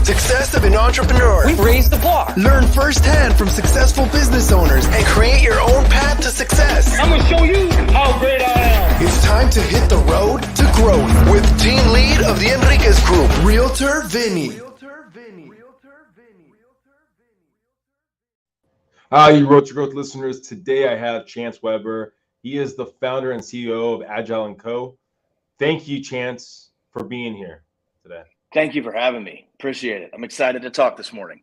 Success of an entrepreneur. We've raised the bar. Learn firsthand from successful business owners and create your own path to success. I'm going to show you how great I am. It's time to hit the road to growth with team lead of the Enriquez Group, Realtor Vinny. Hi, you Road to Growth listeners. Today I have Chance Weber. He is the founder and CEO of Agile Co. Thank you, Chance, for being here today. Thank you for having me. Appreciate it. I'm excited to talk this morning.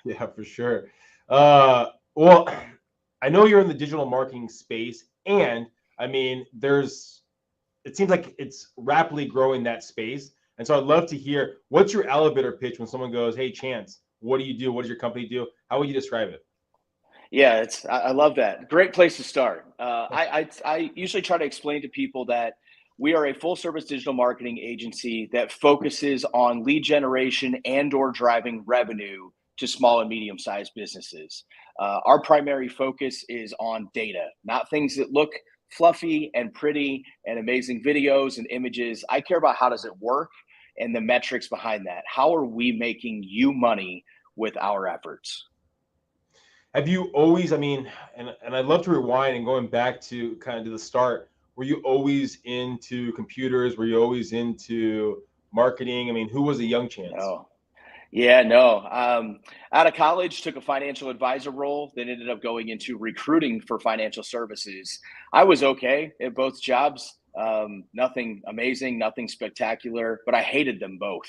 Yeah, for sure. Well, I know you're in the digital marketing space, and I mean, it seems like it's rapidly growing that space. And so I'd love to hear, what's your elevator pitch when someone goes, hey, Chance, what do you do? What does your company do? How would you describe it? Yeah, I love that. Great place to start. I usually try to explain to people that we are a full service digital marketing agency that focuses on lead generation and or driving revenue to small and medium sized businesses. Our primary focus is on data, not things that look fluffy and pretty and amazing videos and images. I care about how does it work and the metrics behind that. How are we making you money with our efforts? Have you always, and I'd love to rewind and going back to kind of to the start, were you always into computers? Were you always into marketing? I mean, who was a young Chance? No. Yeah, no. Out of college, took a financial advisor role, then ended up going into recruiting for financial services. I was okay at both jobs. Nothing amazing, nothing spectacular, but I hated them both.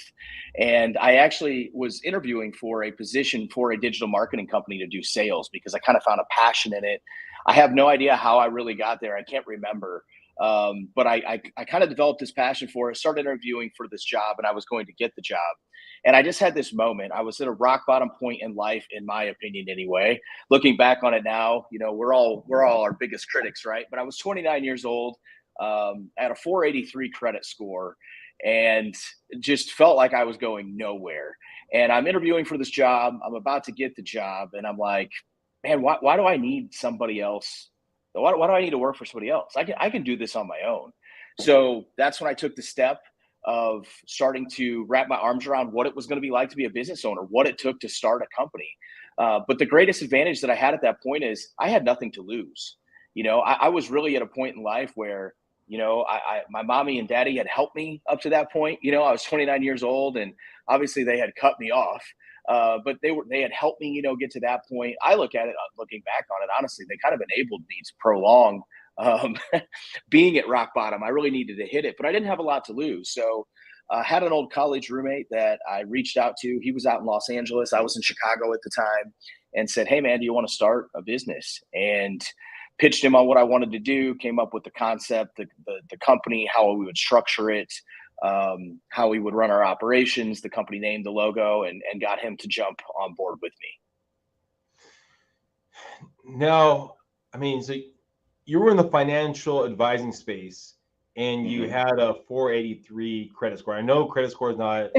And I actually was interviewing for a position for a digital marketing company to do sales because I kind of found a passion in it. I have no idea how I really got there. I can't remember. But I kind of developed this passion for it, started interviewing for this job, and I was going to get the job. And I just had this moment. I was at a rock bottom point in life, in my opinion, anyway. Looking back on it now, you know, we're all our biggest critics, right? But I was 29 years old. At a 483 credit score and just felt like I was going nowhere. And I'm interviewing for this job. I'm about to get the job. And I'm like, man, why do I need somebody else? Why do I need to work for somebody else? I can do this on my own. So that's when I took the step of starting to wrap my arms around what it was going to be like to be a business owner, what it took to start a company. But the greatest advantage that I had at that point is I had nothing to lose. You know, I was really at a point in life where, you know, my mommy and daddy had helped me up to that point. You know, I was 29 years old and obviously they had cut me off, but they had helped me, you know, get to that point. I look at it, looking back on it, honestly, they kind of enabled me to prolong being at rock bottom. I really needed to hit it, but I didn't have a lot to lose. So I had an old college roommate that I reached out to. He was out in Los Angeles. I was in Chicago at the time and said, hey, man, do you want to start a business? And pitched him on what I wanted to do, came up with the concept, the company, how we would structure it, how we would run our operations, the company name, the logo, and got him to jump on board with me. Now, I mean, so you were in the financial advising space and you had a 483 credit score. I know credit score is not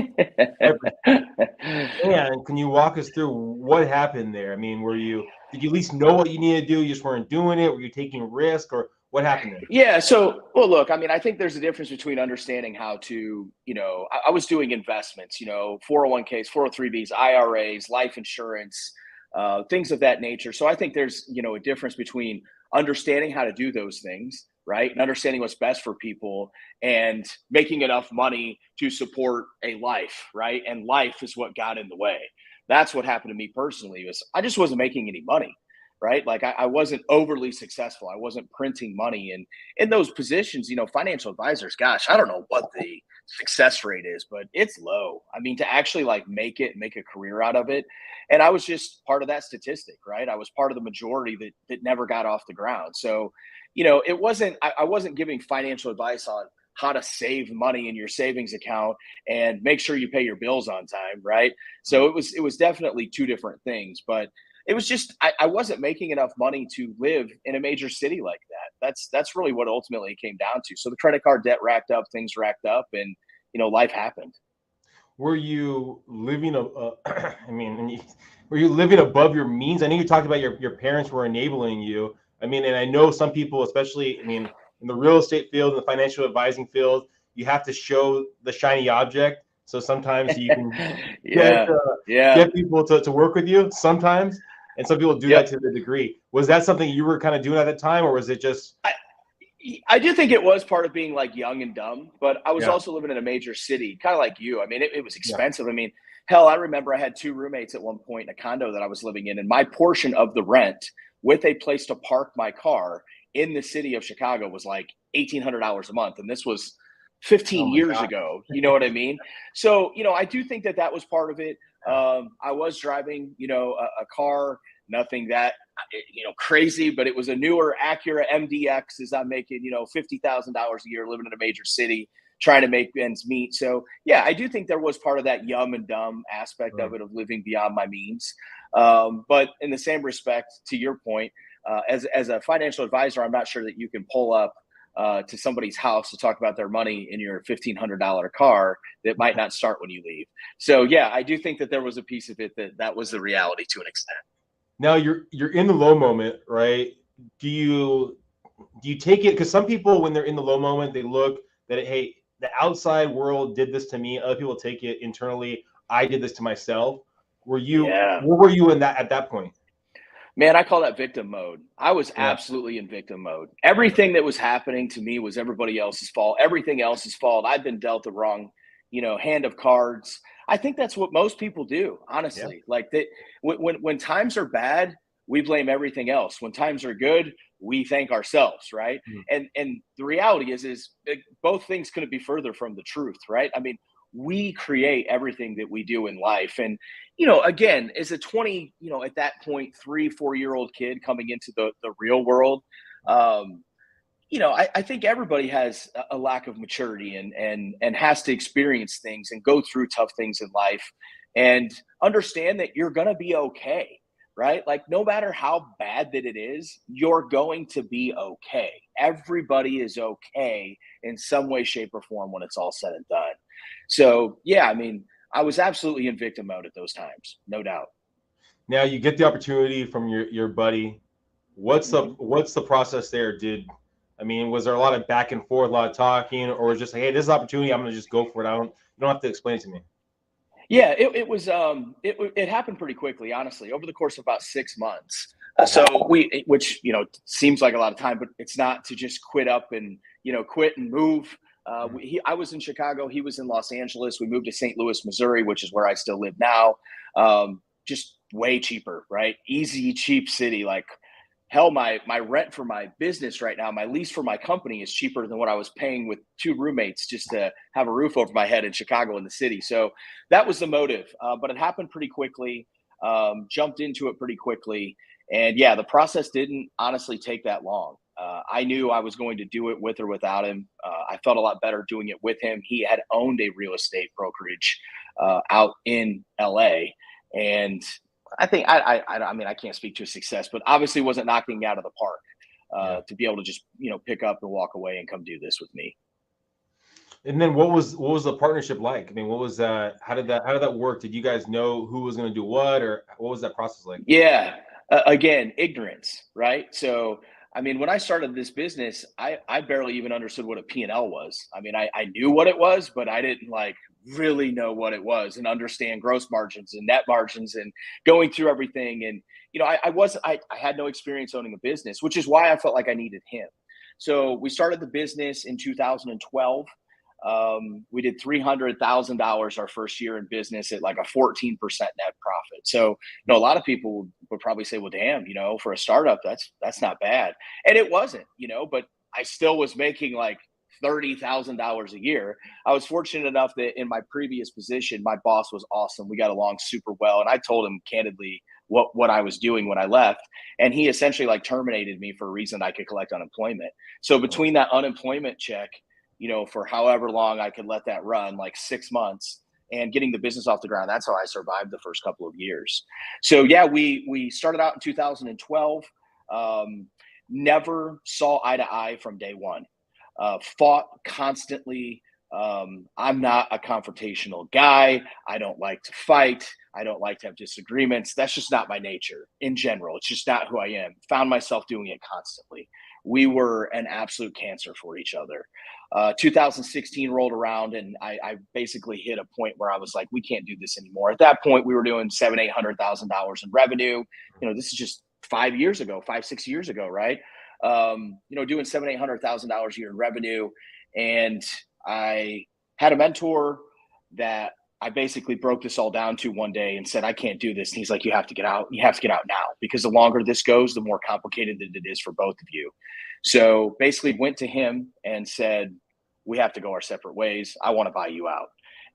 everything. And can you walk us through what happened there? I mean, did you at least know what you needed to do? You just weren't doing it? Were you taking risk, or what happened there? Yeah. So, well, look, I mean, I think there's a difference between understanding how to, you know, I was doing investments, you know, 401ks, 403bs, IRAs, life insurance, things of that nature. So I think there's, you know, a difference between understanding how to do those things, right, and understanding what's best for people and making enough money to support a life, right? And life is what got in the way. That's what happened to me personally. I just wasn't making any money, right? Like I wasn't overly successful. I wasn't printing money. And in those positions, you know, financial advisors, gosh, I don't know what the success rate is, but it's low. I mean, to actually like make a career out of it. And I was just part of that statistic, right? I was part of the majority that never got off the ground. So, you know, I wasn't giving financial advice on how to save money in your savings account and make sure you pay your bills on time, right? So it was definitely two different things, but it was just I wasn't making enough money to live in a major city like that. That's really what ultimately it came down to. So the credit card debt racked up, things racked up, and you know, life happened. Were you living were you living above your means? I know you talked about your parents were enabling you. I mean, and I know some people, especially, I mean, in the real estate field, in the financial advising field, you have to show the shiny object. So sometimes you can Yeah. get people to work with you sometimes. And some people do that to the degree. Was that something you were kind of doing at the time, or was it just? I do think it was part of being like young and dumb, but I was Yeah. also living in a major city, kind of like you. I mean, it was Yeah. expensive. I mean, hell, I remember I had 2 roommates at one point in a condo that I was living in, and my portion of the rent with a place to park my car in the city of Chicago was like $1,800 a month. And this was 15 Oh my years God. ago. You know what I mean? So, I do think that that was part of it. I was driving, a car, nothing that, crazy, but it was a newer Acura MDX as I'm making, $50,000 a year living in a major city, trying to make ends meet. So yeah, I do think there was part of that young and dumb aspect of it, of living beyond my means. But in the same respect, to your point, as a financial advisor, I'm not sure that you can pull up to somebody's house to talk about their money in your $1,500 car that might not start when you leave. So yeah, I do think that there was a piece of it that was the reality to an extent. Now you're in the low moment, right? Do you take it? Because some people, when they're in the low moment, they look that, hey, the outside world did this to me. Other people take it internally. I did this to myself. Yeah. Where were you in that at that point? Man, I call that victim mode. I was Yeah. absolutely in victim mode. Everything that was happening to me was everybody else's fault. Everything else's fault. I'd been dealt the wrong, hand of cards. I think that's what most people do, honestly. Yeah. Like that, when times are bad, we blame everything else. When times are good, we thank ourselves, right? Mhm. And the reality is both things couldn't be further from the truth, right? I mean, we create everything that we do in life, and again, as a 20, at that point, 3, 4-year-old kid coming into the real world, I think everybody has a lack of maturity and has to experience things and go through tough things in life and understand that you're going to be okay, right? Like, no matter how bad that it is, you're going to be okay. Everybody is okay in some way, shape, or form when it's all said and done. So, yeah, I mean, I was absolutely in victim mode at those times, no doubt. Now you get the opportunity from your buddy. What's the process there? Was there a lot of back and forth, a lot of talking, or was it just like, hey, this is an opportunity, I'm gonna just go for it? You don't have to explain it to me. Yeah, it was it happened pretty quickly, honestly, over the course of about 6 months. So which seems like a lot of time, but it's not, to just quit up and quit and move. I was in Chicago, he was in Los Angeles. We moved to St. Louis, Missouri, which is where I still live now. Just way cheaper, right? Easy, cheap city. Like, hell, my rent for my business right now, my lease for my company is cheaper than what I was paying with 2 roommates just to have a roof over my head in Chicago, in the city. So that was the motive, but it happened pretty quickly. Jumped into it pretty quickly, and yeah, the process didn't honestly take that long. I knew I was going to do it with or without him. I felt a lot better doing it with him. He had owned a real estate brokerage out in LA, and I think I mean, I can't speak to his success, but obviously wasn't knocking out of the park to be able to just pick up and walk away and come do this with me. And then what was the partnership like? I mean, what was that? How did that work? Did you guys know who was going to do what, or what was that process like? Yeah, again, ignorance, right? So I mean, when I started this business, I barely even understood what a P&L was. I mean, I knew what it was, but I didn't like really know what it was and understand gross margins and net margins and going through everything. And I had no experience owning a business, which is why I felt like I needed him. So we started the business in 2012. We did $300,000 our first year in business at like a 14% net profit. So, a lot of people would probably say, well, damn, for a startup, that's not bad. And it wasn't, but I still was making like $30,000 a year. I was fortunate enough that in my previous position, my boss was awesome. We got along super well. And I told him candidly what I was doing when I left. And he essentially like terminated me for a reason I could collect unemployment. So between that unemployment check, for however long I could let that run, like 6 months, and getting the business off the ground, that's how I survived the first couple of years. So yeah, we started out in 2012. Never saw eye to eye from day one. Fought constantly. I'm not a confrontational guy. I don't like to fight. I don't like to have disagreements. That's just not my nature in general. It's just not who I am. Found myself doing it constantly. We were an absolute cancer for each other. 2016 rolled around, and I basically hit a point where I was like, we can't do this anymore. At that point, we were doing $700,000-800,000 in revenue. This is just 5 years ago, 5-6 years ago, right? Doing $700,000-800,000 a year in revenue, and I had a mentor that I basically broke this all down to one day and said, I can't do this. And he's like, you have to get out. You have to get out now, because the longer this goes, the more complicated it is for both of you. So basically went to him and said, we have to go our separate ways. I want to buy you out.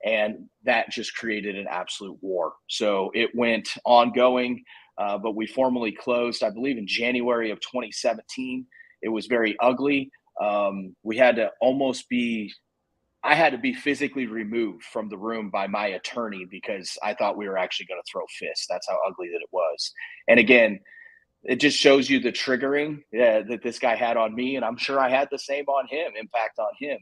And that just created an absolute war. So it went ongoing, but we formally closed, I believe, in January of 2017. It was very ugly. We had to I had to be physically removed from the room by my attorney because I thought we were actually going to throw fists. That's how ugly that it was. And again, it just shows you the triggering that this guy had on me. And I'm sure I had the same impact on him.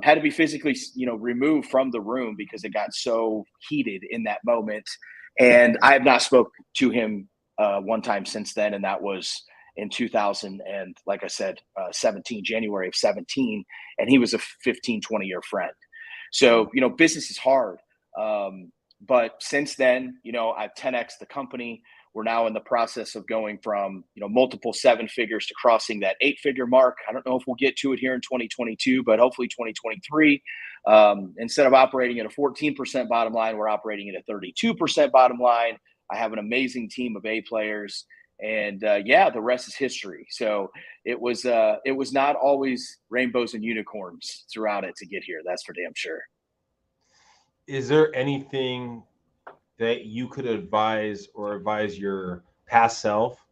Had to be physically, removed from the room because it got so heated in that moment. And I have not spoke to him one time since then. And that was in 2000. And like I said, January of 17, and he was a 15, 20-year friend. So, business is hard. But since then, I've 10X the company. We're now in the process of going from, multiple 7 figures to crossing that 8-figure mark. I don't know if we'll get to it here in 2022, but hopefully 2023. Instead of operating at a 14% bottom line, we're operating at a 32% bottom line. I have an amazing team of A players, and the rest is history. So it was not always rainbows and unicorns throughout it to get here. That's for damn sure. Is there anything that you could advise your past self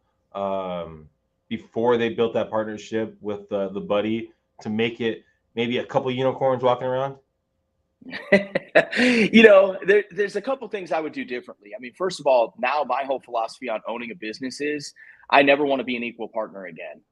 before they built that partnership with the buddy to make it maybe a couple unicorns walking around? There's a couple things I would do differently. I mean, first of all, now my whole philosophy on owning a business is I never want to be an equal partner again,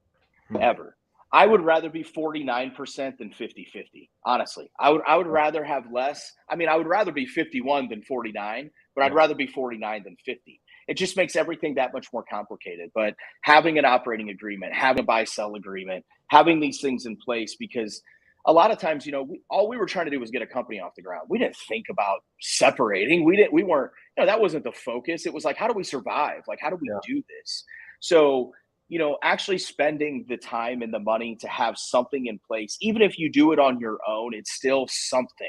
ever. I would rather be 49% than 50-50. Honestly, I would rather have less. I mean, I would rather be 51 than 49, but I'd rather be 49 than 50. It just makes everything that much more complicated. But having an operating agreement, having a buy-sell agreement, having these things in place, because a lot of times, all we were trying to do was get a company off the ground. We didn't think about separating. We weren't, that wasn't the focus. It was like, how do we survive? Like, how do we do this? So, actually spending the time and the money to have something in place, even if you do it on your own, it's still something.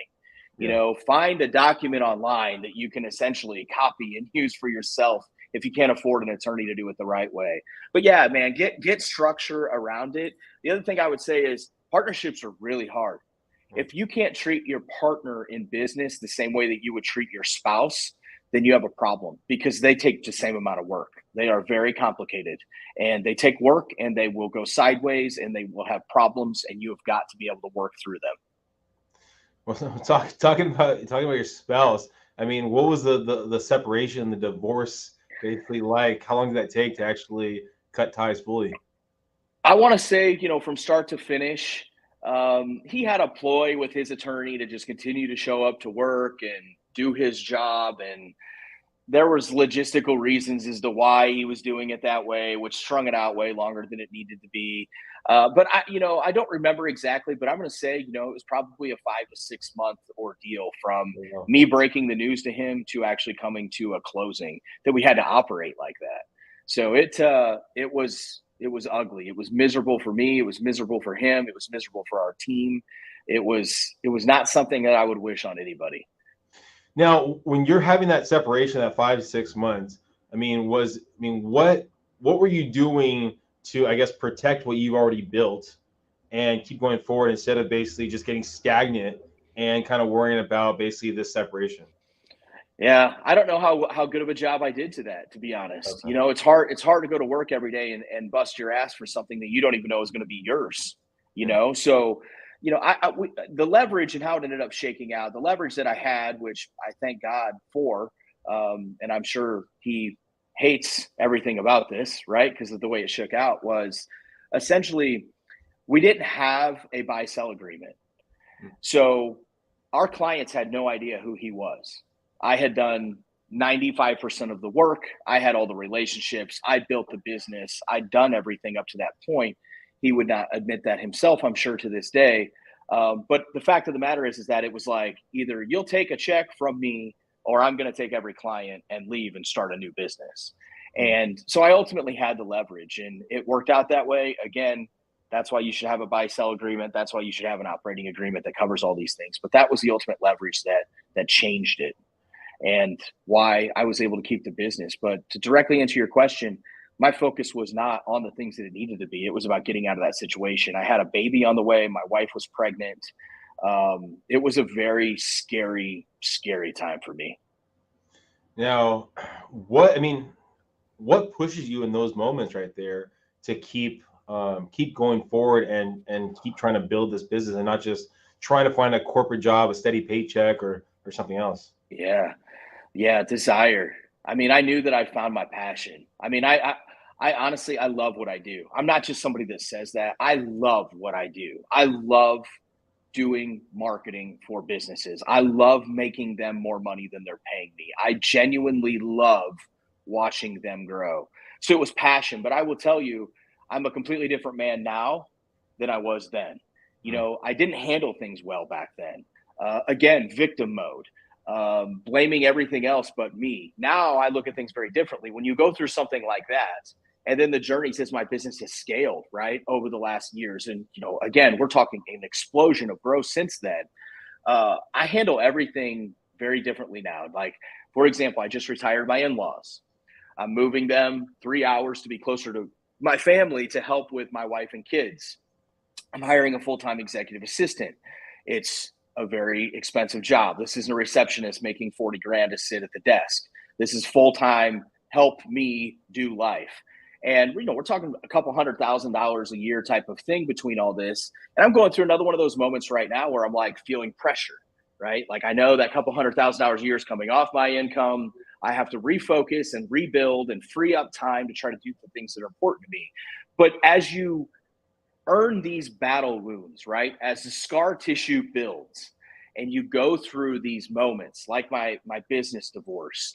Find a document online that you can essentially copy and use for yourself if you can't afford an attorney to do it the right way. But yeah, man, get structure around it. The other thing I would say is partnerships are really hard. If you can't treat your partner in business the same way that you would treat your spouse, then you have a problem, because they take the same amount of work. They are very complicated, and they take work, and they will go sideways, and they will have problems, and you have got to be able to work through them. Well, talking about your spouse, I mean, what was the separation, the divorce basically like? How long did that take to actually cut ties fully? I want to say, from start to finish, he had a ploy with his attorney to just continue to show up to work and do his job. And there was logistical reasons as to why he was doing it that way, which strung it out way longer than it needed to be. But I don't remember exactly, but I'm going to say, it was probably a 5 to 6 month ordeal from me breaking the news to him to actually coming to a closing that we had to operate like that. So it was ugly. It was miserable for me. It was miserable for him. It was miserable for our team. It was not something that I would wish on anybody. Now, when you're having that separation, that 5 to 6 months, what were you doing to, I guess, protect what you've already built and keep going forward instead of basically just getting stagnant and kind of worrying about basically this separation? Yeah, I don't know how good of a job I did to that, to be honest. Okay. It's hard to go to work every day and bust your ass for something that you don't even know is going to be yours, So, the leverage and how it ended up shaking out, the leverage that I had, which I thank God for, and I'm sure he hates everything about this, right? Because of the way it shook out, was essentially we didn't have a buy-sell agreement. So our clients had no idea who he was. I had done 95% of the work. I had all the relationships. I built the business. I'd done everything up to that point. He would not admit that himself, I'm sure, to this day. But the fact of the matter is that it was like, either you'll take a check from me or I'm going to take every client and leave and start a new business. And so I ultimately had the leverage, and it worked out that way. Again, that's why you should have a buy-sell agreement. That's why you should have an operating agreement that covers all these things. But that was the ultimate leverage that changed it, and why I was able to keep the business. But to directly answer your question, my focus was not on the things that it needed to be. It was about getting out of that situation. I had a baby on the way. My wife was pregnant. It was a very scary, scary time for me. Now, what pushes you in those moments right there to keep going forward and keep trying to build this business and not just trying to find a corporate job, a steady paycheck, or something else? Yeah, desire. I mean, I knew that I found my passion. I mean, I honestly, I love what I do. I'm not just somebody that says that. I love what I do. I love doing marketing for businesses. I love making them more money than they're paying me. I genuinely love watching them grow. So it was passion, but I will tell you, I'm a completely different man now than I was then. I didn't handle things well back then. Again, victim mode, blaming everything else but me. Now I look at things very differently. When you go through something like that, and then the journey says my business has scaled, right, over the last years. And, again, we're talking an explosion of growth since then. I handle everything very differently now. Like, for example, I just retired my in-laws. I'm moving them 3 hours to be closer to my family to help with my wife and kids. I'm hiring a full-time executive assistant. It's a very expensive job. This isn't a receptionist making 40 grand to sit at the desk. This is full-time, help me do life. And, we're talking a couple $100,000 a year type of thing between all this. And I'm going through another one of those moments right now where I'm like feeling pressure, right? Like, I know that couple $100,000 a year is coming off my income. I have to refocus and rebuild and free up time to try to do the things that are important to me. But as you earn these battle wounds, right, as the scar tissue builds and you go through these moments, like my business divorce,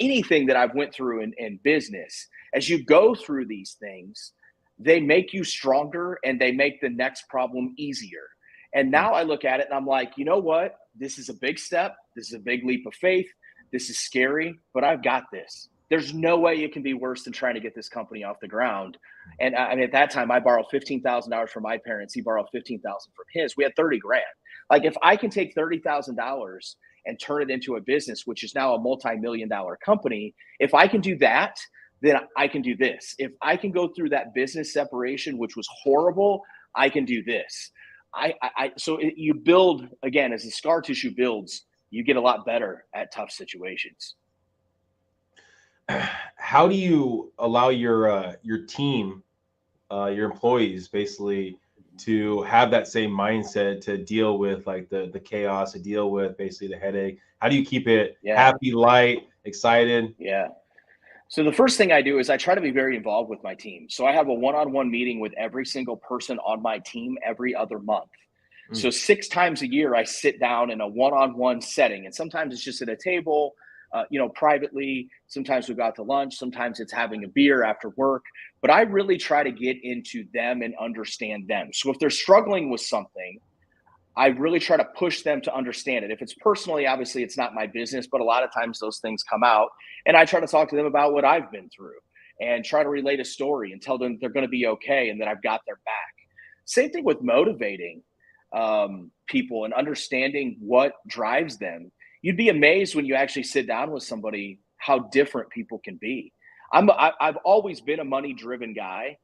anything that I've went through in business, as you go through these things, they make you stronger and they make the next problem easier. And now I look at it and I'm like, you know what? This is a big step. This is a big leap of faith. This is scary, but I've got this. There's no way it can be worse than trying to get this company off the ground. And at that time, I borrowed $15,000 from my parents. He borrowed $15,000 from his. We had 30 grand. Like, if I can take $30,000 and turn it into a business, which is now a multi-million-dollar company, if I can do that, then I can do this. If I can go through that business separation, which was horrible, I can do this. So you build, again, as the scar tissue builds, you get a lot better at tough situations. How do you allow your team, your employees, basically, to have that same mindset to deal with like the chaos, to deal with basically the headache? How do you keep it happy, light, excited? Yeah. So the first thing I do is I try to be very involved with my team. So I have a one-on-one meeting with every single person on my team every other month. So 6 times a year, I sit down in a one-on-one setting, and sometimes it's just at a table, privately. Sometimes we go out to lunch. Sometimes it's having a beer after work. But I really try to get into them and understand them. So if they're struggling with something, I really try to push them to understand it. If it's personally, obviously it's not my business, but a lot of times those things come out, and I try to talk to them about what I've been through and try to relate a story and tell them they're going to be okay and that I've got their back. Same thing with motivating people and understanding what drives them. You'd be amazed when you actually sit down with somebody how different people can be. I've always been a money-driven guy.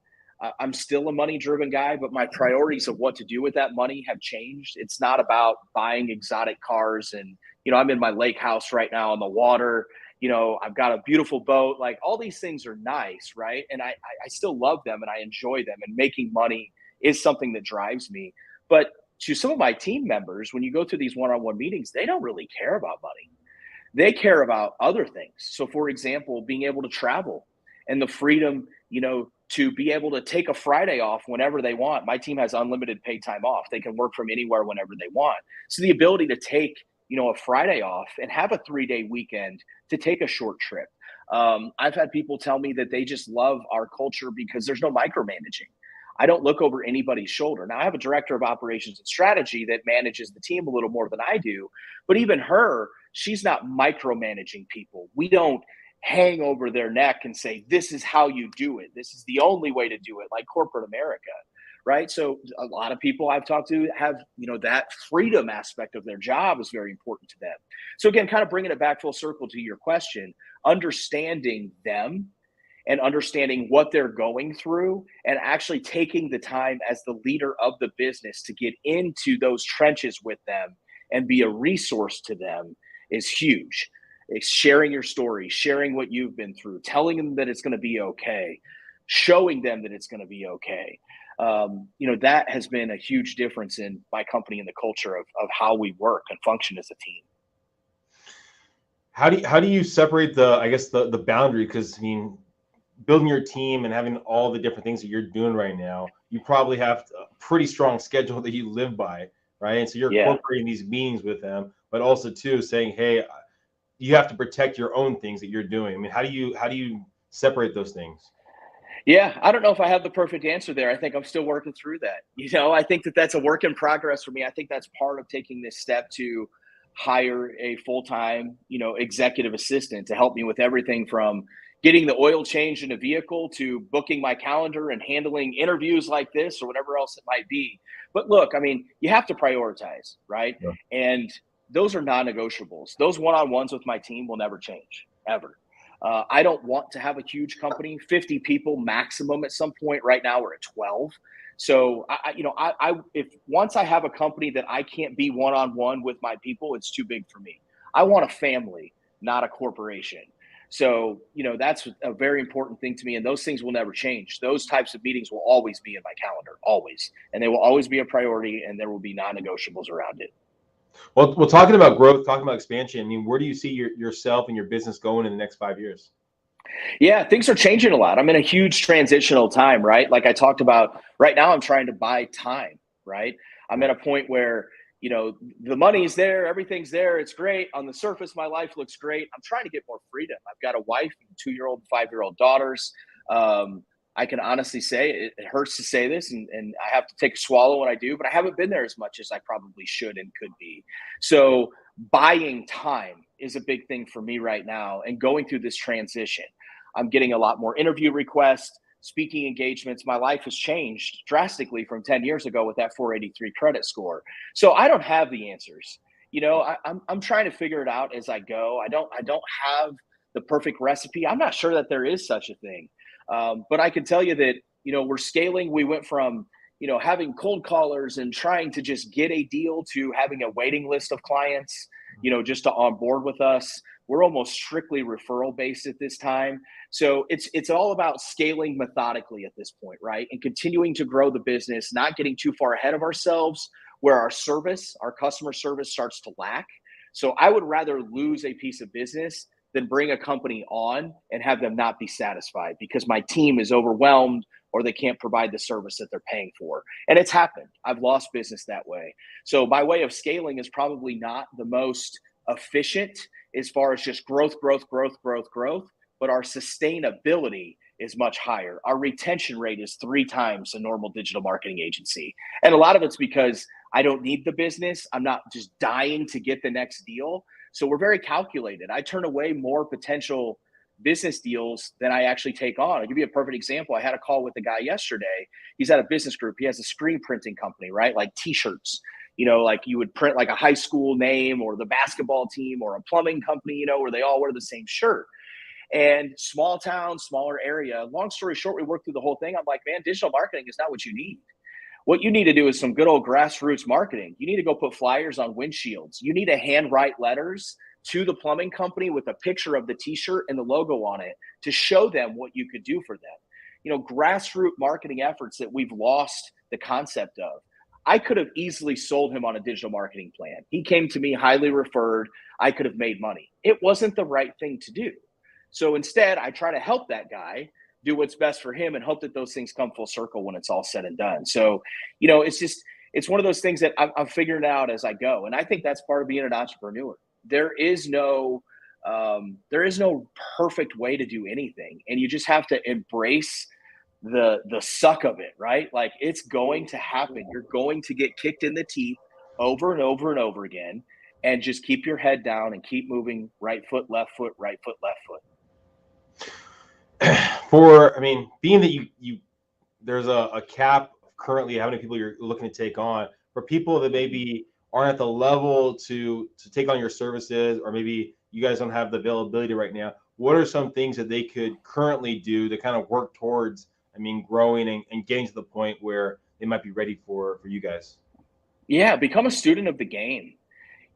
I'm still a money-driven guy, but my priorities of what to do with that money have changed. It's not about buying exotic cars and, I'm in my lake house right now on the water. I've got a beautiful boat. Like, all these things are nice, right? And I still love them and I enjoy them, and making money is something that drives me. But to some of my team members, when you go through these one-on-one meetings, they don't really care about money. They care about other things. So, for example, being able to travel and the freedom, to be able to take a Friday off whenever they want. My team has unlimited paid time off. They can work from anywhere whenever they want. So the ability to take, a Friday off and have a 3-day weekend to take a short trip. I've had people tell me that they just love our culture because there's no micromanaging. I don't look over anybody's shoulder. Now I have a director of operations and strategy that manages the team a little more than I do, but even her, she's not micromanaging people. We don't hang over their neck and say, this is how you do it. This is the only way to do it, like corporate America, right? So a lot of people I've talked to have, that freedom aspect of their job is very important to them. So again, kind of bringing it back full circle to your question, understanding them and understanding what they're going through and actually taking the time as the leader of the business to get into those trenches with them and be a resource to them is huge. It's sharing your story, sharing what you've been through, telling them that it's going to be okay, showing them that it's going to be okay. That has been a huge difference in my company and the culture of how we work and function as a team. How do you separate the boundary? Because building your team and having all the different things that you're doing right now, you probably have a pretty strong schedule that you live by, right? And so you're incorporating these meetings with them, but also too saying, hey, you have to protect your own things that you're doing. How do you separate those things? Yeah, I don't know if I have the perfect answer there. I think I'm still working through that. I think that's a work in progress for me. I think that's part of taking this step to hire a full-time, executive assistant to help me with everything from getting the oil change in a vehicle to booking my calendar and handling interviews like this or whatever else it might be. But look, you have to prioritize, right? Yeah. And those are non-negotiables. Those one-on-ones with my team will never change, ever. I don't want to have a huge company, 50 people maximum at some point. Right now we're at 12. So if once I have a company that I can't be one-on-one with my people, it's too big for me. I want a family, not a corporation. So, that's a very important thing to me. And those things will never change. Those types of meetings will always be in my calendar, always. And they will always be a priority, and there will be non-negotiables around it. Well, talking about growth, talking about expansion, where do you see yourself and your business going in the next 5 years? Yeah, things are changing a lot. I'm in a huge transitional time, right? Like I talked about, right now I'm trying to buy time, right? I'm at a point where, the money's there, everything's there. It's great. On the surface, my life looks great. I'm trying to get more freedom. I've got a wife, 2-year-old, 5-year-old daughters. I can honestly say it hurts to say this, and I have to take a swallow when I do, but I haven't been there as much as I probably should and could be. So buying time is a big thing for me right now, and going through this transition. I'm getting a lot more interview requests, speaking engagements. My life has changed drastically from 10 years ago with that 483 credit score. So I don't have the answers. I'm trying to figure it out as I go. I don't have the perfect recipe. I'm not sure that there is such a thing. But I can tell you that, we're scaling. We went from, having cold callers and trying to just get a deal to having a waiting list of clients, just to onboard with us. We're almost strictly referral based at this time. So it's all about scaling methodically at this point, right? And continuing to grow the business, not getting too far ahead of ourselves where our customer service starts to lack. So I would rather lose a piece of business than bring a company on and have them not be satisfied because my team is overwhelmed or they can't provide the service that they're paying for. And it's happened. I've lost business that way. So my way of scaling is probably not the most efficient as far as just growth, but our sustainability is much higher. Our retention rate is 3 times a normal digital marketing agency. And a lot of it's because I don't need the business. I'm not just dying to get the next deal. So we're very calculated. I turn away more potential business deals than I actually take on. I'll give you a perfect example. I had a call with a guy yesterday. He's at a business group. He has a screen printing company, right? Like t-shirts, like you would print like a high school name or the basketball team or a plumbing company, where they all wear the same shirt. And small town, smaller area. Long story short, we worked through the whole thing. I'm like, man, digital marketing is not what you need. What you need to do is some good old grassroots marketing. You need to go put flyers on windshields. You need to handwrite letters to the plumbing company with a picture of the t-shirt and the logo on it to show them what you could do for them. Grassroots marketing efforts that we've lost the concept of. I could have easily sold him on a digital marketing plan. He came to me highly referred. I could have made money. It wasn't the right thing to do. So instead, I try to help that guy do what's best for him and hope that those things come full circle when it's all said and done. So, it's one of those things that I'm figuring out as I go. And I think that's part of being an entrepreneur. There is no perfect way to do anything. And you just have to embrace the suck of it, right? Like, it's going to happen. You're going to get kicked in the teeth over and over and over again, and just keep your head down and keep moving. Right foot, left foot, right foot, left foot. I mean, being that you there's a cap currently how many people you're looking to take on, for people that maybe aren't at the level to take on your services, or maybe you guys don't have the availability right now, what are some things that they could currently do to kind of work towards, I mean, growing and getting to the point where they might be ready for you guys? Yeah, become a student of the game.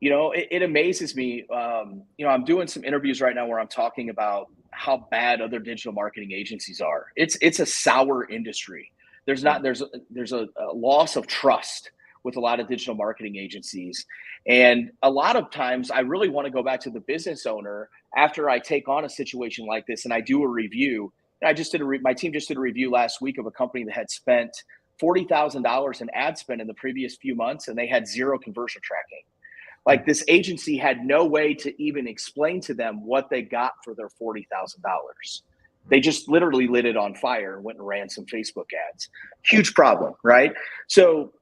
It amazes me. I'm doing some interviews right now where I'm talking about how bad other digital marketing agencies are. It's a sour industry. There's a loss of trust with a lot of digital marketing agencies. And a lot of times I really want to go back to the business owner after I take on a situation like this and I do a review. My team just did a review last week of a company that had spent $40,000 in ad spend in the previous few months, and they had zero conversion tracking. Like, this agency had no way to even explain to them what they got for their $40,000. They just literally lit it on fire and went and ran some Facebook ads. Huge problem, right? So,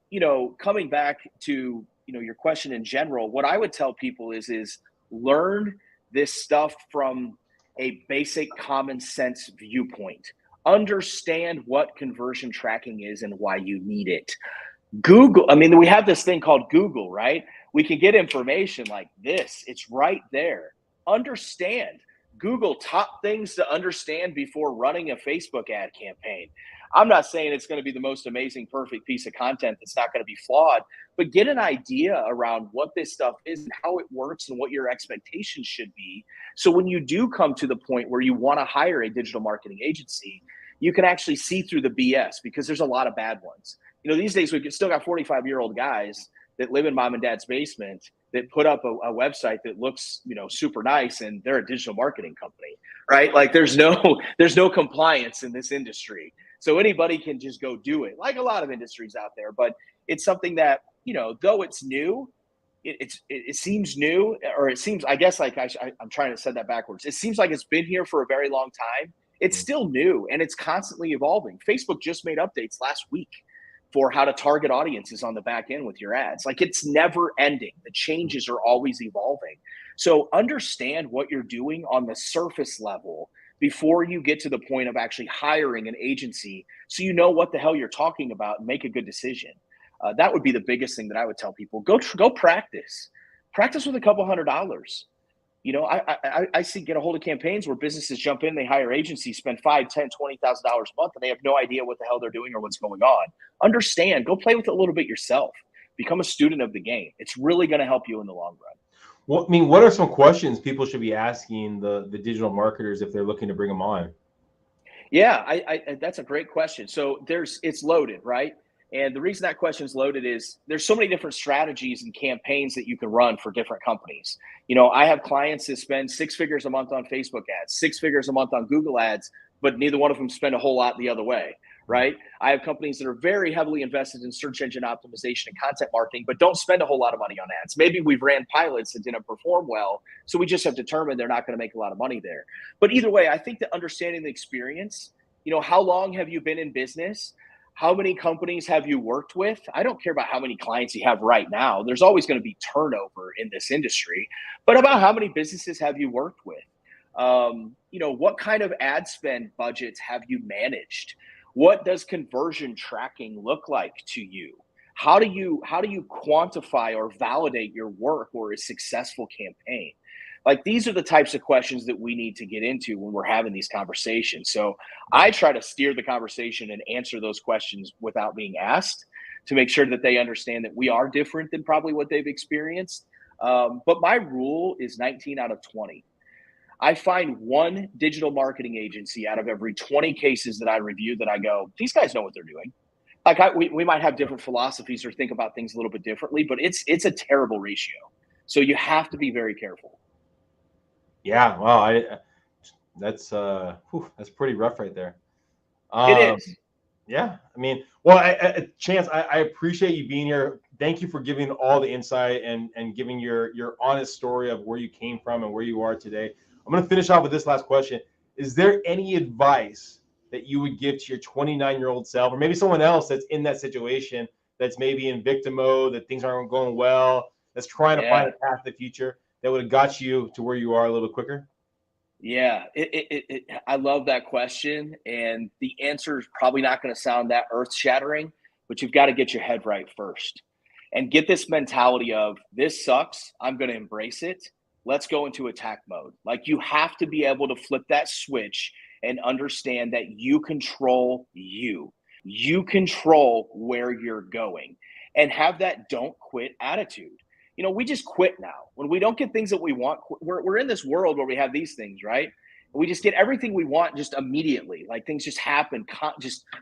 coming back to, your question in general, what I would tell people is learn this stuff from a basic common sense viewpoint. Understand what conversion tracking is and why you need it. We have this thing called Google, right? We can get information like this. It's right there. Understand. Google top things to understand before running a Facebook ad campaign. I'm not saying it's going to be the most amazing, perfect piece of content that's not going to be flawed, but get an idea around what this stuff is and how it works and what your expectations should be. So when you do come to the point where you want to hire a digital marketing agency, you can actually see through the BS, because there's a lot of bad ones. These days we've still got 45-year-old guys that live in mom and dad's basement that put up a website that looks, super nice, and they're a digital marketing company, right? Like, there's no compliance in this industry. So anybody can just go do it, like a lot of industries out there. But it's something that, though it's new, it seems new, or it seems, I guess, like I'm trying to set that backwards. It seems like it's been here for a very long time. It's still new, and it's constantly evolving. Facebook just made updates last week for how to target audiences on the back end with your ads. Like, it's never ending. The changes are always evolving. So understand what you're doing on the surface level before you get to the point of actually hiring an agency, so you know what the hell you're talking about and make a good decision. That would be the biggest thing that I would tell people. Go practice. Practice with a couple $100. I see, get a hold of campaigns where businesses jump in, they hire agencies, spend $5,000, $10,000, $20,000 a month, and they have no idea what the hell they're doing or what's going on. Understand, go play with it a little bit yourself. Become a student of the game. It's really going to help you in the long run. Well, I mean, what are some questions people should be asking the digital marketers if they're looking to bring them on? Yeah, I that's a great question. So it's loaded, right? And the reason that question is loaded is there's so many different strategies and campaigns that you can run for different companies. I have clients that spend 6 figures a month on Facebook ads, 6 figures a month on Google ads, but neither one of them spend a whole lot the other way, right? I have companies that are very heavily invested in search engine optimization and content marketing, but don't spend a whole lot of money on ads. Maybe we've ran pilots that didn't perform well, so we just have determined they're not going to make a lot of money there. But either way, I think that understanding the experience, how long have you been in business? How many companies have you worked with? I don't care about how many clients you have right now. There's always going to be turnover in this industry, but about how many businesses have you worked with? What kind of ad spend budgets have you managed? What does conversion tracking look like to you? How do you quantify or validate your work or a successful campaign? Like, these are the types of questions that we need to get into when we're having these conversations. So I try to steer the conversation and answer those questions without being asked, to make sure that they understand that we are different than probably what they've experienced. But my rule is 19 out of 20. I find one digital marketing agency out of every 20 cases that I review that I go, these guys know what they're doing. Like, we might have different philosophies or think about things a little bit differently, but it's a terrible ratio. So you have to be very careful. Yeah, wow, that's pretty rough right there. It is. Yeah, I mean, well, Chance, I appreciate you being here. Thank you for giving all the insight and giving your honest story of where you came from and where you are today. I'm going to finish off with this last question. Is there any advice that you would give to your 29-year-old self, or maybe someone else that's in that situation, that's maybe in victim mode, that things aren't going well, that's trying to find a path to the future, that would have got you to where you are a little bit quicker? Yeah, I love that question. And the answer is probably not going to sound that earth shattering, but you've got to get your head right first and get this mentality of this sucks. I'm going to embrace it. Let's go into attack mode. Like, you have to be able to flip that switch and understand that you control you. You control where you're going, and have that don't quit attitude. We just quit now. When we don't get things that we want, we're in this world where we have these things, right? We just get everything we want just immediately. Like, things just happen.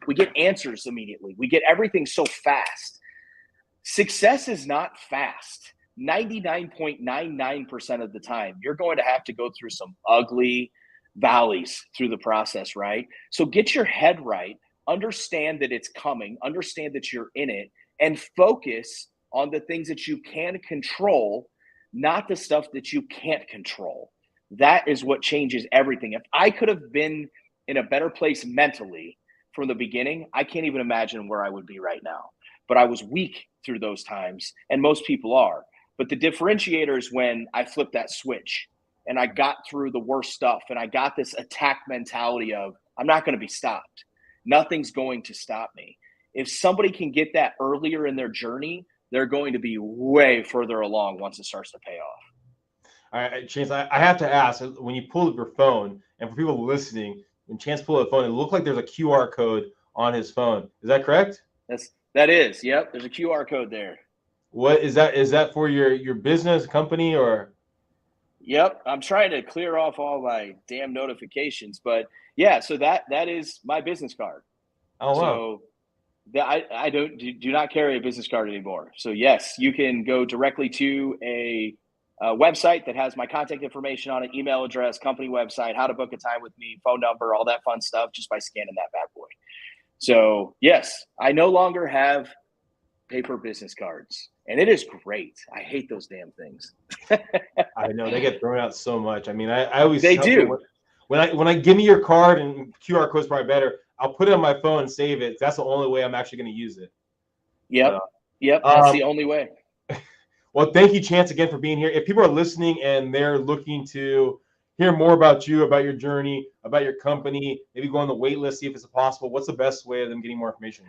We get answers immediately. We get everything so fast. Success is not fast. 99.99% of the time, you're going to have to go through some ugly valleys through the process, right? So get your head right. Understand that it's coming. Understand that you're in it, and focus on the things that you can control, not the stuff that you can't control. That is what changes everything. If I could have been in a better place mentally from the beginning, I can't even imagine where I would be right now. But I was weak through those times, and most people are. But the differentiator is when I flipped that switch and I got through the worst stuff, and I got this attack mentality of, I'm not going to be stopped. Nothing's going to stop me. If somebody can get that earlier in their journey, they're going to be way further along once it starts to pay off. All right, Chance, I have to ask, when you pull up your phone, and for people listening, when Chance pulled up the phone, it looked like there's a QR code on his phone. Is that correct? That is. Yep. There's a QR code there. What is that? Is that for your business company, or? Yep. I'm trying to clear off all my damn notifications, but yeah, so that is my business card. Oh, wow. So I do not carry a business card anymore. So yes, you can go directly to a website that has my contact information on it, email address, company website, how to book a time with me, phone number, all that fun stuff, just by scanning that bad boy. So yes, I no longer have paper business cards, and it is great. I hate those damn things. I know, they get thrown out so much. I mean, I always they do. When I give me your card, and QR code's probably better, I'll put it on my phone and save it. That's the only way I'm actually going to use it. Yep. Yep. That's the only way. Well, thank you, Chance, again for being here. If people are listening and they're looking to hear more about you, about your journey, about your company, maybe go on the wait list, see if it's possible, what's the best way of them getting more information?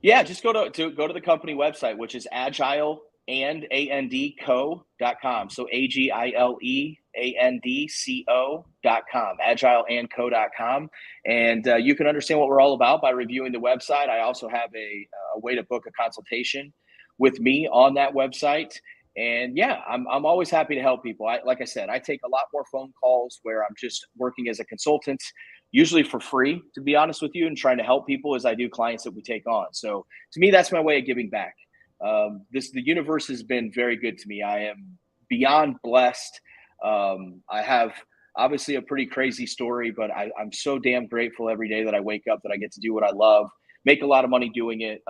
Yeah, just go to the company website, which is Agile Co.com. So AgileAndCO.com, AgileAndCo.com. And you can understand what we're all about by reviewing the website. I also have a way to book a consultation with me on that website. And yeah, I'm always happy to help people. Like I said, I take a lot more phone calls where I'm just working as a consultant, usually for free, to be honest with you, and trying to help people as I do clients that we take on. So to me, that's my way of giving back. The universe has been very good to me. I am beyond blessed. I have obviously a pretty crazy story, but I'm so damn grateful every day that I wake up that I get to do what I love, make a lot of money doing it,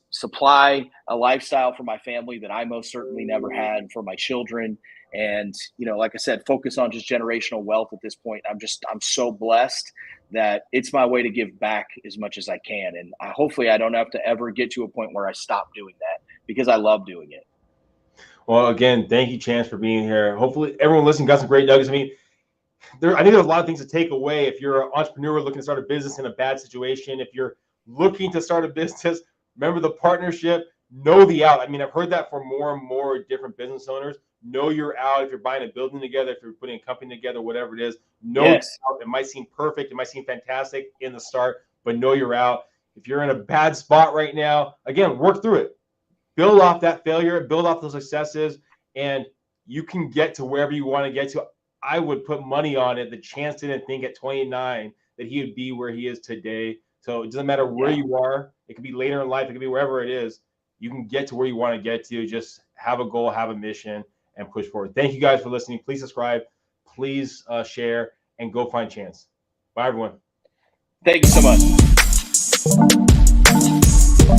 supply a lifestyle for my family that I most certainly never had, for my children. And, like I said, focus on just generational wealth at this point. I'm so blessed that it's my way to give back as much as I can. And hopefully I don't have to ever get to a point where I stop doing that, because I love doing it. Well, again, thank you, Chance, for being here. Hopefully everyone listening got some great nuggets. I mean, I think there's a lot of things to take away. If you're an entrepreneur looking to start a business in a bad situation, if you're looking to start a business, remember the partnership, know the out. I mean, I've heard that for more and more different business owners. Know you're out. If you're buying a building together, if you're putting a company together, whatever it is, know Yes. you're out. It might seem perfect. It might seem fantastic in the start, but know you're out. If you're in a bad spot right now, again, work through it. Build off that failure, build off those successes, and you can get to wherever you want to get to. I would put money on it. The Chance didn't think at 29 that he would be where he is today. So it doesn't matter where you are. It could be later in life. It could be wherever it is. You can get to where you want to get to. Just have a goal, have a mission, and push forward. Thank you guys for listening. Please subscribe. Please share, and go find Chance. Bye, everyone. Thank you so much.